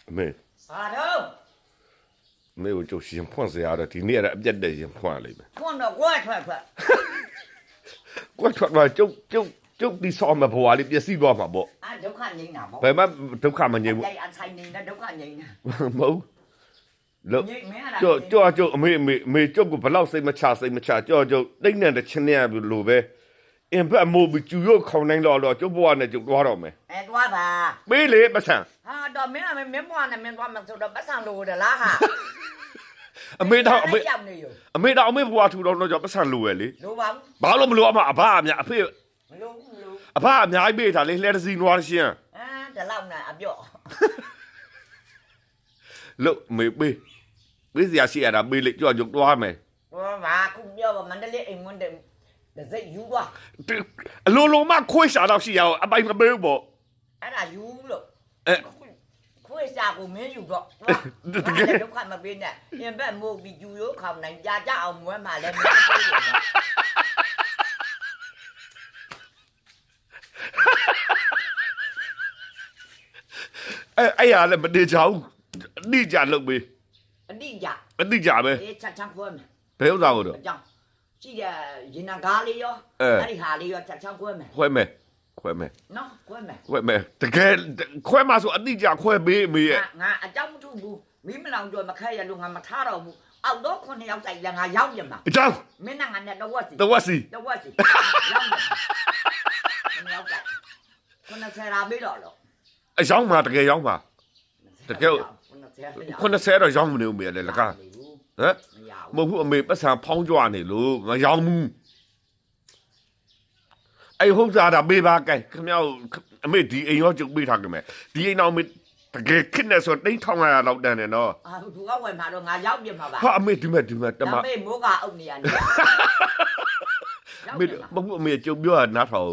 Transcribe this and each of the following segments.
没啥头？没有就先碰死丫的，今年的别的先碰了呗。碰着我ထွက်，我出来就你上么破啊？你别死多嘛不？俺都看人呐，白嘛都看嘛你在俺菜人那都看人呐，冇。了，你没俺就没叫过不老谁么吃，就那年的青年路呗。因不冇比主要靠人了，就不玩那就多了没。哎，多吧？没来不成。啊，到明俺没摸呢，没多么走到不上路的啦哈。没到没没不出到那就不上路嘞。路吧？ဘာလို့မလို့အမအဖအမြအဖေ 路。အဖအများကြီးပေးတာလေလက်စီနွားရှင်း 啊，这老呢，阿表。လို့မေပေးစရာရှိရတာမေးလေကြောက်ကြွသွားမယ် 我妈姑表我们这里英文的，这是有吧？ အလိုလိုမှခွေးရှာတော့ရှိရအောင်အပိုင်မပေးဘူးပေါ့ 俺那有了。အဲ 会下过没有过，是吧？俺都看没变的，原本没比就有可能家家我们买来没有。 အဲ့ရလည်းမတည်ချဘူးအတိကြလုပ်ပေး 你家， အတိကြပဲ 你吃吃过没？ ဘယ်ဥစ္စာလို့ 讲，这个云南咖喱哟，那里咖喱哟，吃吃过没？ ခွဲမယ် 喏，过没？ ခွဲမယ်တကယ်ခွဲမှဆိုအတိကြခွဲပေးမေးရဲ့ 俺讲不出不，明明让做么开呀路俺们查到不，好多可能要在人家要的嘛， အကြောင်း 没那俺那都我是， တဝက်စီ 都我是，要的，要在，可能才拿没到了。 အယောင်းမှာတကယ်ယောင်းမှာ90တော့ယောင်းမနေဘူးမေးလေလကဟမ် မဟုတ်ဘူးအမေပတ်စံဖောင်းကြွနေလို့ငါရောင်းမှုအဲ့ဟုတ်စားတာပေးပါကဲခမောက်အမေဒီအိမ်ရောကျုပ်ပေးထားကြမယ်ဒီအိမ်တော့အမေတကယ်ခစ်နေဆိုတိတ်ထောင်းလာတော့တန်တယ်နော် 啊，သူကဝင်မှာတော့ငါရောက်ပြမှာပါ ဟာအမေဒီမဲ့တမ ဒါပေမဲ့မိုးကအုပ်နေရတယ် အမေမဟုတ်ဘူးအမေကျုပ်ပြောတာနားထောင်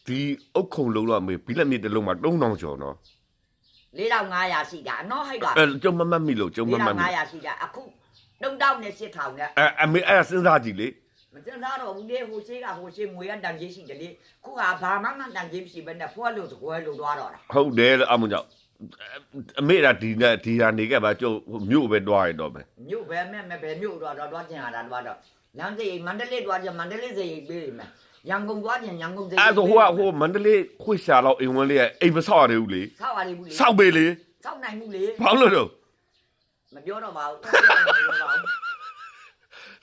ဒီအုတ်ခုံလုံးတော့အမေဘီလက်မြစ်တစ်လုံးမှာ3000ကျော်နော် 4500ရှိတာနော်ဟိုက်တာ အဲကျုံမမတ်မိလို့ကျုံမမတ်မိ 4500ရှိတာအခု3000နဲ့8000နဲ့ အမေအဲ့စဉ်းစားကြည့်လေ မစင်စားတော့ဘူးလေဟိုရှိကဟိုရှိငွေရတန်ကြီးရှိတယ်လေခုကဘာမှမတန်ကြီးမရှိဘဲနဲ့ဖွားလို့စကွဲလို့သွားတော့တာ ဟုတ်တယ်အမကြောင့်အမေကဒီဟာနေခဲ့ပါကျုပ်မြို့ပဲတွားရတော့မယ် မြို့ပဲမဲ့ပဲမြို့တော့ကျင်ရတာတော့လမ်းစိမန္တလေးသွားကျင်မန္တလေးစိပေးမယ်ရန်ကုန်သွားကျင်ရန်ကုန်စိ အဲ့ဆိုဟိုမန္တလေးခွေရှာတော့အိမ်ဝင်လေးအိမ်မဆောက်ရဘူးလေ ဆောက်ရဘူးလေ ဆောက်ပေးလေ ဆောက်နိုင်ဘူးလေ ဘာလို့တော့ မပြောတော့ပါဘူး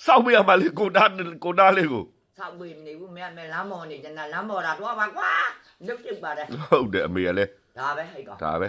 ဆောက်ပေးရမှာလေကိုသားလေးကို ဆောက်ပေးနေဘူးမဲလမ်းမော်နေကျန်လမ်းမော်တာတော့ပါကွာလုတ်ပြပါတယ် ဟုတ်တယ်အမေကလည်း ဒါပဲဟိတ်ကော ဒါပဲ